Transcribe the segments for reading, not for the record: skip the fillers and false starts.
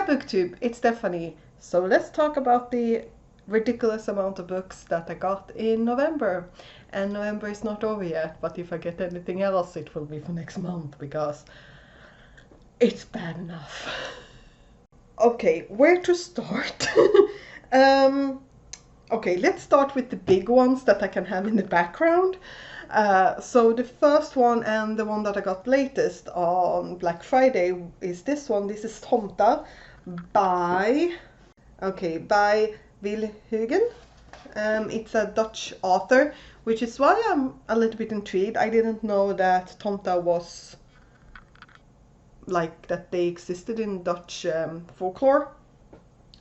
yeah, booktube, it's Stephanie. So let's talk about the ridiculous amount of books that I got in November. And November is not over yet, but if I get anything else, it will be for next month because it's bad enough. Okay, where to start? Okay, let's start with the big ones that I can have in the background. So the first one and the one that I got latest on Black Friday is this one. This is Tomta by Will Hugen. It's a Dutch author, which is why I'm a little bit intrigued. I didn't know that Tomta was like that they existed in Dutch folklore,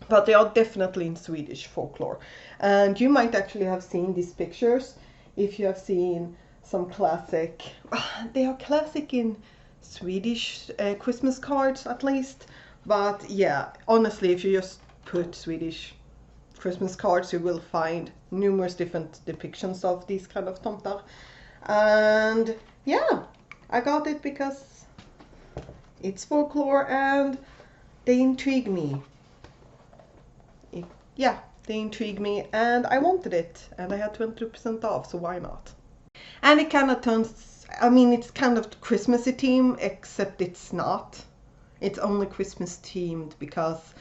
but they are definitely in Swedish folklore. And you might actually have seen these pictures if you have seen some classic, they are classic in Swedish Christmas cards at least. But yeah, honestly, if you just put Swedish Christmas cards, you will find numerous different depictions of these kind of tomtar. And yeah, I got it because it's folklore and they intrigue me. Yeah, they intrigue me and I wanted it and I had 20% off, so why not? And it kind of turns, I mean, it's kind of Christmassy theme, except it's not. It's only Christmas themed because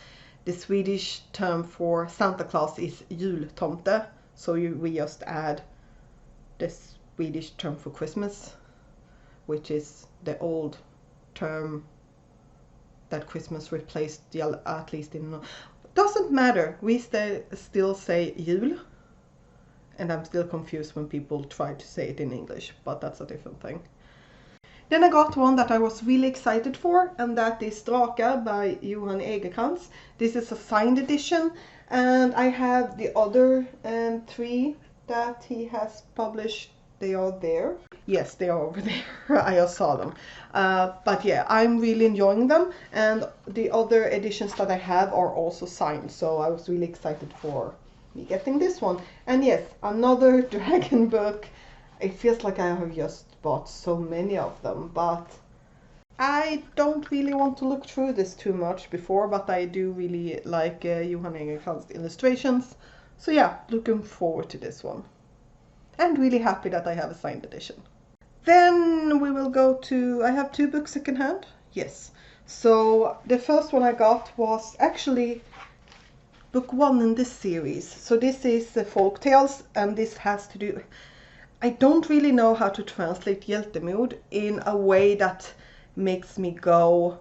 the Swedish term for Santa Claus is jultomte, so we just add the Swedish term for Christmas, which is the old term that Christmas replaced, at least in... Doesn't matter, we still say jul, and I'm still confused when people try to say it in English, but that's a different thing. Then I got one that I was really excited for, and that is Draka by Johan Egerkrans. This is a signed edition, and I have the other three that he has published. They are there. Yes, they are over there. I just saw them. But yeah, I'm really enjoying them, and the other editions that I have are also signed, so I was really excited for me getting this one. And yes, another dragon book. It feels like I have just bought so many of them, but I don't really want to look through this too much before, but I do really like Johan Egerkrans' illustrations. So yeah, looking forward to this one. And really happy that I have a signed edition. Then we will go to, I have two books secondhand. Yes. So the first one I got was actually book one in this series. So this is the Folk Tales, and this has to do... I don't really know how to translate Hjältemod in a way that makes me go,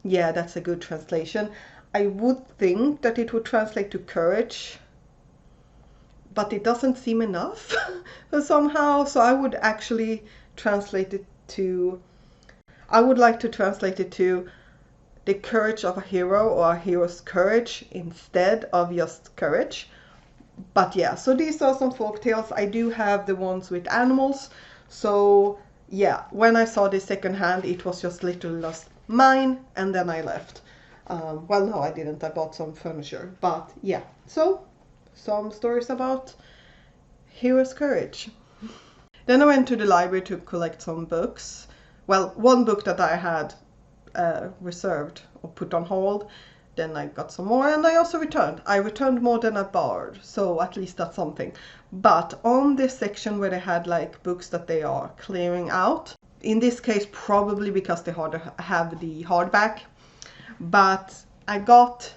yeah, that's a good translation. I would think that it would translate to courage, but it doesn't seem enough somehow. So I would actually translate it to, I would like to translate it to the courage of a hero, or a hero's courage, instead of just courage. But yeah, so these are some folk tales. I do have the ones with animals. So yeah, when I saw this secondhand, it was just literally just mine, and then I left. Well, no, I didn't. I bought some furniture. But yeah, so some stories about hero's courage. Then I went to the library to collect some books. Well, one book that I had reserved or put on hold. Then I got some more, and I also returned. I returned more than I borrowed, so at least that's something. But on this section where they had like books that they are clearing out, in this case probably because they have the hardback, but I got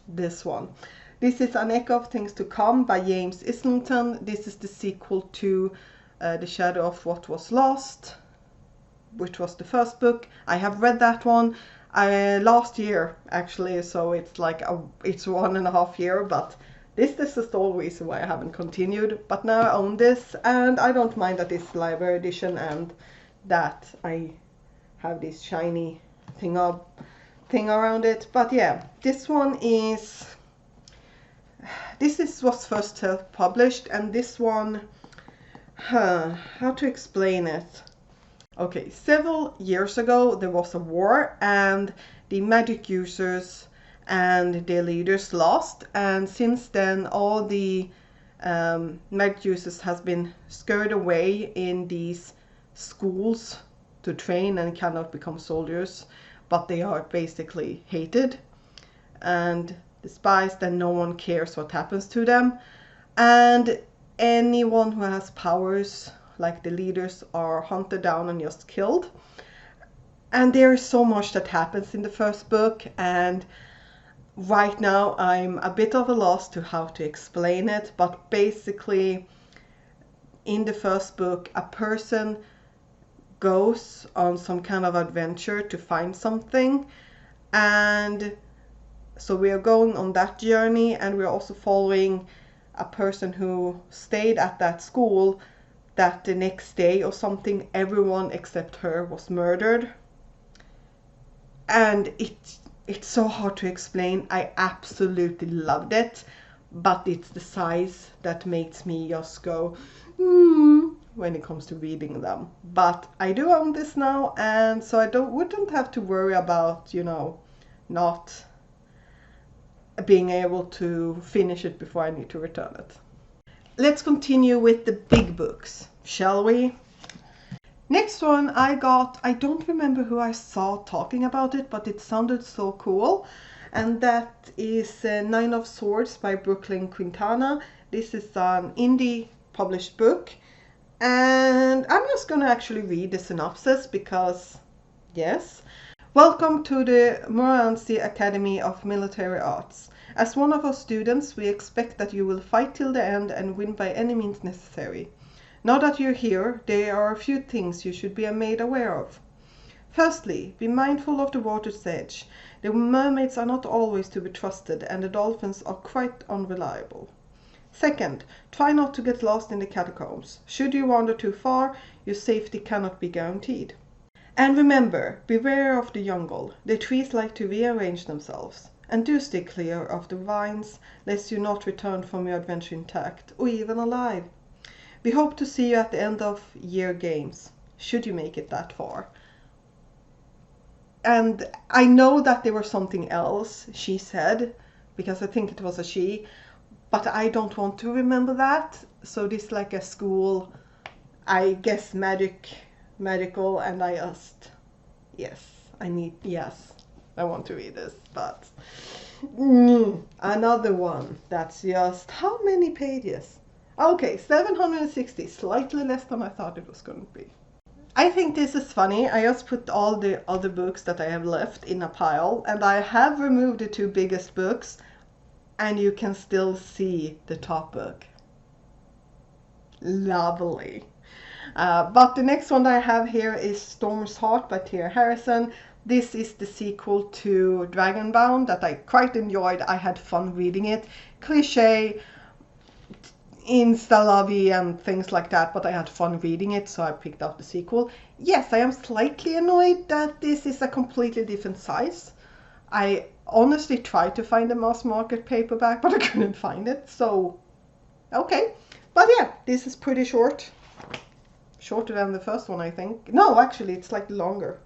this one. This is An Echo of Things to Come by James Islington. This is the sequel to The Shadow of What Was Lost, which was the first book. I have read that one last year actually, so it's like it's 1.5 years, but this is the sole reason why I haven't continued. But now I own this, and I don't mind that it's library edition and that I have this shiny thing around it. But yeah, this one is, was first self-published, and this one, how to explain it? Okay, several years ago there was a war, and the magic users and their leaders lost, and since then all the magic users has been scurried away in these schools to train and cannot become soldiers, but they are basically hated. and despised, and no one cares what happens to them. And anyone who has powers, like the leaders, are hunted down and just killed. And there is so much that happens in the first book, and right now I'm a bit of a loss to how to explain it, but basically in the first book a person goes on some kind of adventure to find something, and so we are going on that journey, and we're also following a person who stayed at that school that the next day or something everyone except her was murdered. And it's so hard to explain. I absolutely loved it, but it's the size that makes me just go when it comes to reading them. But I do own this now, and so I wouldn't have to worry about, not being able to finish it before I need to return it. Let's continue with the big books, shall we? Next one I don't remember who I saw talking about it, but it sounded so cool. And that is Nine of Swords by Birchall and Quintana. This is an indie published book. And I'm just going to actually read the synopsis because, yes. Welcome to the Mercenary Academy of Military Arts. As one of our students, we expect that you will fight till the end and win by any means necessary. Now that you're here, there are a few things you should be made aware of. Firstly, be mindful of the water's edge. The mermaids are not always to be trusted, and the dolphins are quite unreliable. Second, try not to get lost in the catacombs. Should you wander too far, your safety cannot be guaranteed. And remember, beware of the jungle. The trees like to rearrange themselves. And do stay clear of the vines, lest you not return from your adventure intact, or even alive. We hope to see you at the end of year games, should you make it that far. And I know that there was something else she said, because I think it was a she, but I don't want to remember that. So this is like a school, I guess magical, and I just, I want to read this, but another one that's just, how many pages? Okay, 760, slightly less than I thought it was going to be. I think this is funny. I just put all the other books that I have left in a pile, and I have removed the two biggest books, and you can still see the top book. Lovely. But the next one I have here is Storm's Heart by Tia Harrison. This is the sequel to Dragonbound that I quite enjoyed. I had fun reading it. Cliché, insta-lovey and things like that, but I had fun reading it, so I picked up the sequel. Yes, I am slightly annoyed that this is a completely different size. I honestly tried to find a mass market paperback, but I couldn't find it, so okay. But yeah, this is pretty short. Shorter than the first one, I think. No, actually, it's slightly longer,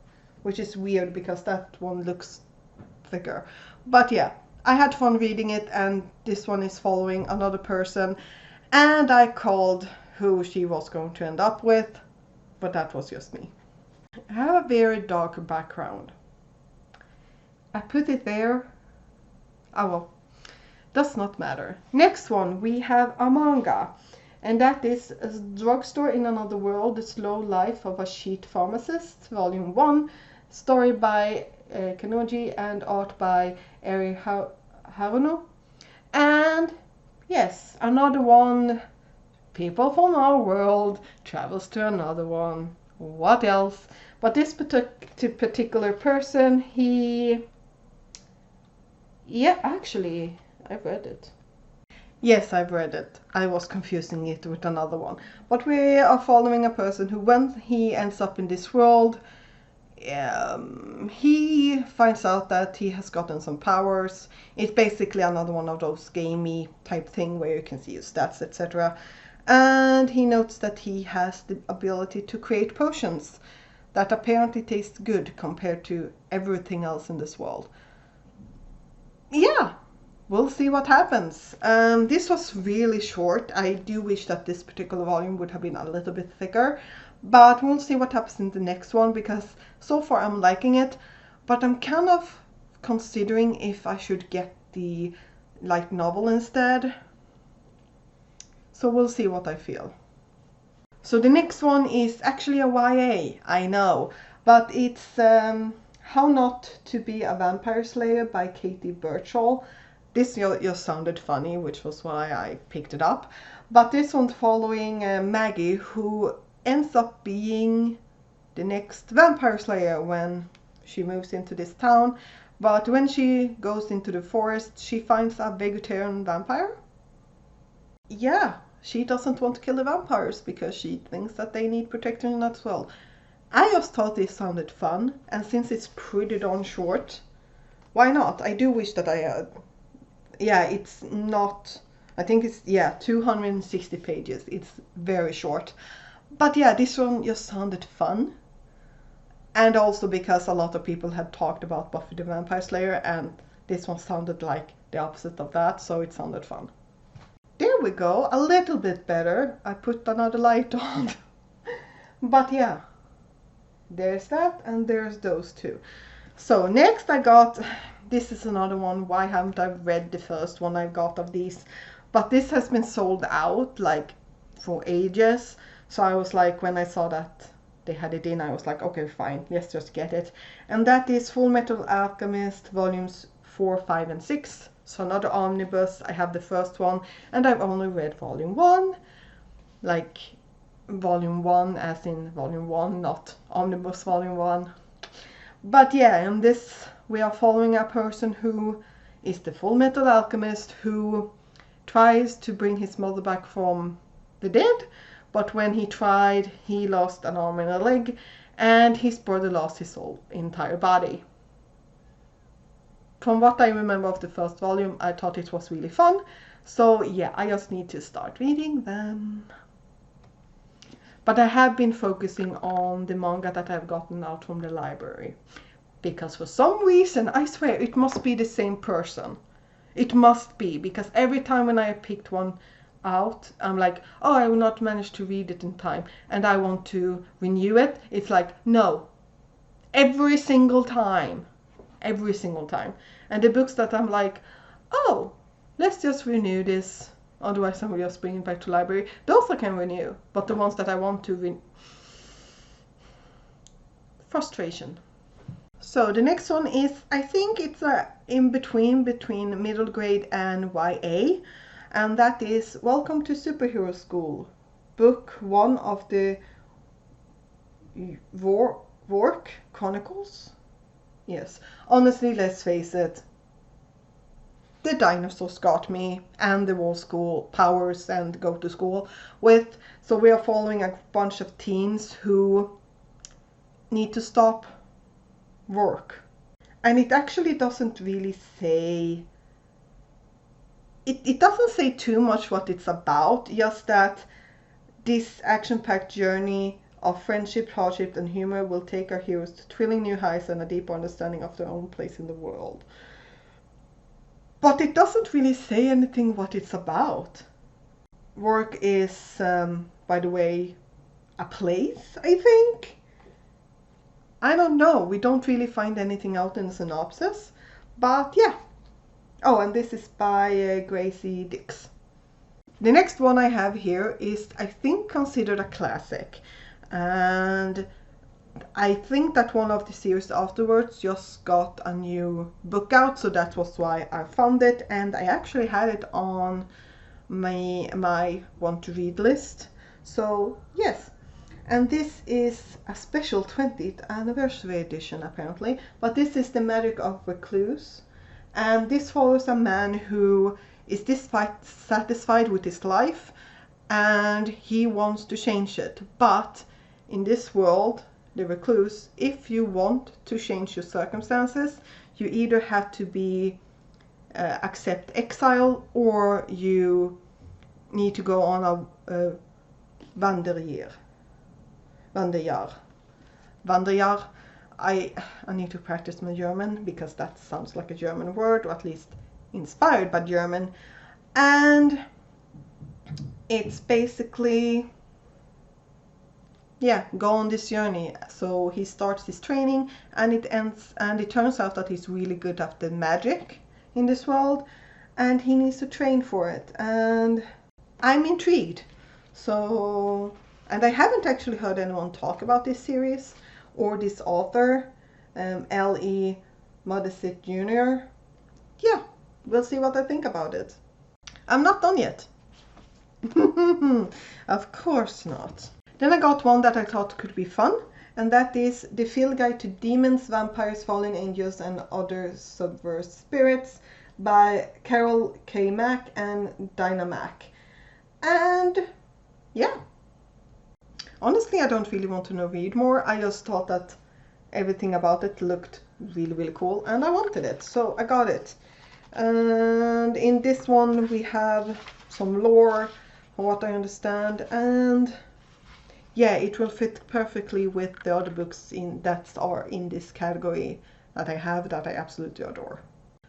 which is weird because that one looks thicker. But yeah, I had fun reading it, and this one is following another person. And I called who she was going to end up with, but that was just me. I have a very dark background. I put it there. Oh well, does not matter. Next one, we have a manga. And that is A Drugstore in Another World, The Slow Life of a Sheet Pharmacist, Volume 1. Story by Kanoji and art by Eri Haruno. And yes, another one. People from our world travels to another one. What else? But this particular person, actually, I've read it. Yes, I've read it. I was confusing it with another one. But we are following a person who, when he ends up in this world, he finds out that he has gotten some powers. It's basically another one of those gamey type thing where you can see his stats, etc. And he notes that he has the ability to create potions that apparently taste good compared to everything else in this world. Yeah, we'll see what happens. This was really short. I do wish that this particular volume would have been a little bit thicker. But we'll see what happens in the next one, because so far I'm liking it. But I'm kind of considering if I should get the light novel instead. So we'll see what I feel. So the next one is actually a YA, I know, but it's How Not to Be a Vampire Slayer by Birchall. This just sounded funny, which was why I picked it up. But this one's following Maggie, who ends up being the next vampire slayer when she moves into this town. But when she goes into the forest, she finds a vegetarian vampire. Yeah, she doesn't want to kill the vampires because she thinks that they need protection as well. I just thought this sounded fun, and since it's pretty darn short, why not? I do wish that I had. Yeah, it's not. I think it's 260 pages. It's very short. But yeah, this one just sounded fun. And also because a lot of people had talked about Buffy the Vampire Slayer, and this one sounded like the opposite of that, so it sounded fun. There we go, a little bit better. I put another light on. But yeah, there's that, and there's those two. So next I got, this is another one, why haven't I read the first one I got of these? But this has been sold out like for ages. So I was like, when I saw that they had it in, I was like, okay, fine, let's just get it. And that is Full Metal Alchemist volumes 4, 5, and 6. So another omnibus. I have the first one, and I've only read volume 1. Like volume 1 as in volume 1, not omnibus volume 1. But yeah, in this we are following a person who is the Full Metal Alchemist who tries to bring his mother back from the dead, but when he tried, he lost an arm and a leg, and his brother lost his whole entire body. From what I remember of the first volume, I thought it was really fun, so yeah, I just need to start reading them. But I have been focusing on the manga that I've gotten out from the library, because for some reason, I swear, it must be the same person. It must be, because every time when I picked one out, I'm like, oh, I will not manage to read it in time, and I want to renew it. It's like, no, every single time. Every single time. And the books that I'm like, oh, let's just renew this, otherwise I will just bring it back to library, those I can renew. But the ones that I want to frustration. So the next one is, I think it's a in-between between middle grade and YA, and that is Welcome to Superhero School, book 1 of the Vork Chronicles. Yes, honestly, let's face it, the dinosaurs got me, and the wall school powers and go to school with. So we are following a bunch of teens who need to stop work. And it actually doesn't really say, it doesn't say too much what it's about, just that this action-packed journey of friendship, hardship, and humor will take our heroes to thrilling new heights and a deeper understanding of their own place in the world. But it doesn't really say anything what it's about. Work is, by the way, a place, I think? I don't know, we don't really find anything out in the synopsis, but yeah. Oh, and this is by Gracie Dix. The next one I have here is, I think, considered a classic. And I think that one of the series afterwards just got a new book out, so that was why I found it, and I actually had it on my want to read list. So yes, and this is a special 20th anniversary edition apparently, but this is The Magic of Recluse, and this follows a man who is dissatisfied with his life and he wants to change it, but in this world, the Recluse, if you want to change your circumstances, you either have to be accept exile, or you need to go on a wanderjahr. I need to practice my German, because that sounds like a German word, or at least inspired by German. And it's basically yeah, go on this journey. So he starts his training, and it turns out that he's really good at the magic in this world, and he needs to train for it. And I'm intrigued. So, and I haven't actually heard anyone talk about this series or this author, L.E. Modesitt Jr. Yeah, we'll see what I think about it. I'm not done yet. Of course not. Then I got one that I thought could be fun, and that is The Field Guide to Demons, Vampires, Fallen Angels and Other Subverse Spirits by Carol K. Mack and Dynamac. And yeah, honestly I don't really want to read more. I just thought that everything about it looked really cool and I wanted it, so I got it. And in this one we have some lore, from what I understand, and yeah, it will fit perfectly with the other books that are in this category that I have that I absolutely adore.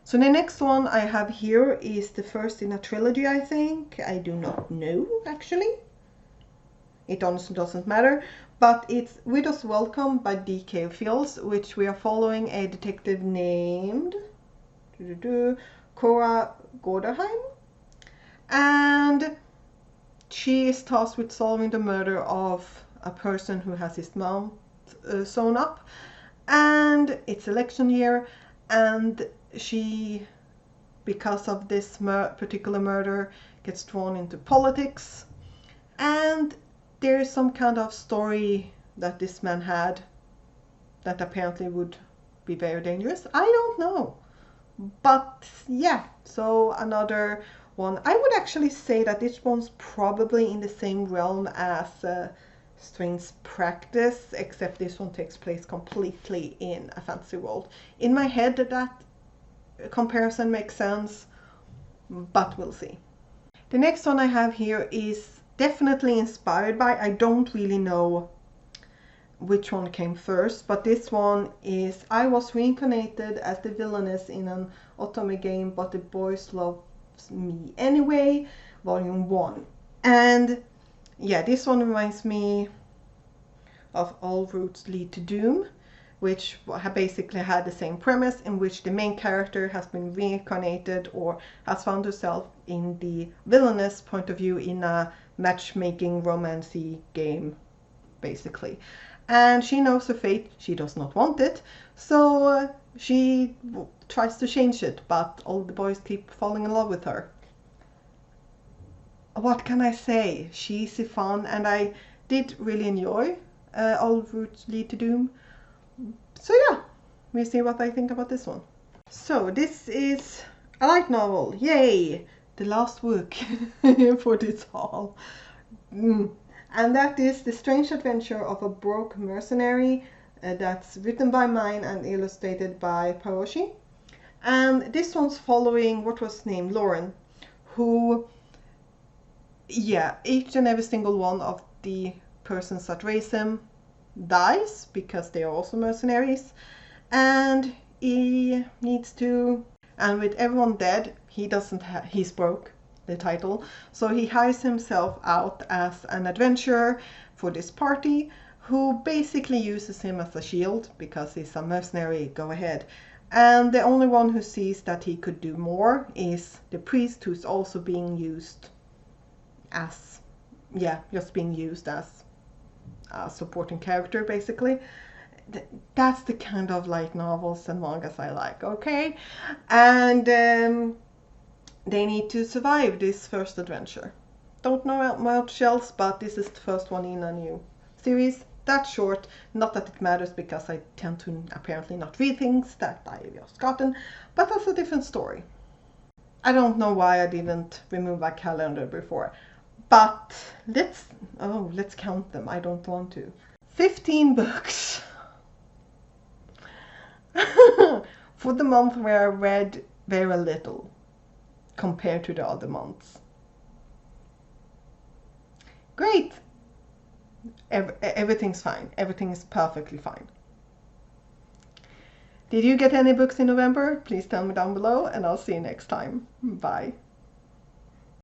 So the next one I have here is the first in a trilogy, I think. I do not know, actually. It honestly doesn't matter. But it's With Us Welcome by D.K. Fields, which we are following a detective named Cora Gorderheim. And she is tasked with solving the murder of a person who has his mouth sewn up. And it's election year, and she, because of this particular murder, gets drawn into politics. And there is some kind of story that this man had that apparently would be very dangerous. I don't know. But yeah, so another one. I would actually say that this one's probably in the same realm as Strange Practice, except this one takes place completely in a fantasy world. In my head that comparison makes sense, but we'll see. The next one I have here is definitely inspired by, I don't really know which one came first, but this one is I Was Reincarnated as the Villainess in an Otome Game, But the Boys Loves Me Anyway, Volume 1. And yeah, this one reminds me of All Roads Lead to Doom, which basically had the same premise, in which the main character has been reincarnated or has found herself in the villainous point of view in a matchmaking romancy game, basically. And she knows her fate, she does not want it, so she tries to change it, but all the boys keep falling in love with her. What can I say? She's fun, and I did really enjoy All Roads Lead to Doom. So yeah, we'll see what I think about this one. So this is a light novel, yay! The last book for this haul. And that is The Strange Adventure of a Broke Mercenary, that's written by mine and illustrated by Paroshi. And this one's following, what was his name, Lauren, who, yeah, each and every single one of the persons that raise him dies because they are also mercenaries, and he needs to, and with everyone dead, he's broke, the title, so he hires himself out as an adventurer for this party, who basically uses him as a shield because he's a mercenary, go ahead. And the only one who sees that he could do more is the priest, who's also being used as, yeah, just being used as a supporting character, basically. That's the kind of light novels and mangas I like, okay? And they need to survive this first adventure. Don't know much else, but this is the first one in a new series. That's short, not that it matters because I tend to apparently not read things that I've just gotten, but that's a different story. I don't know why I didn't remove my calendar before, but let's count them. I don't want to. 15 books for the month where I read very little compared to the other months. Great! Everything's fine. Everything is perfectly fine. Did you get any books in November? Please tell me down below, and I'll see you next time. Bye.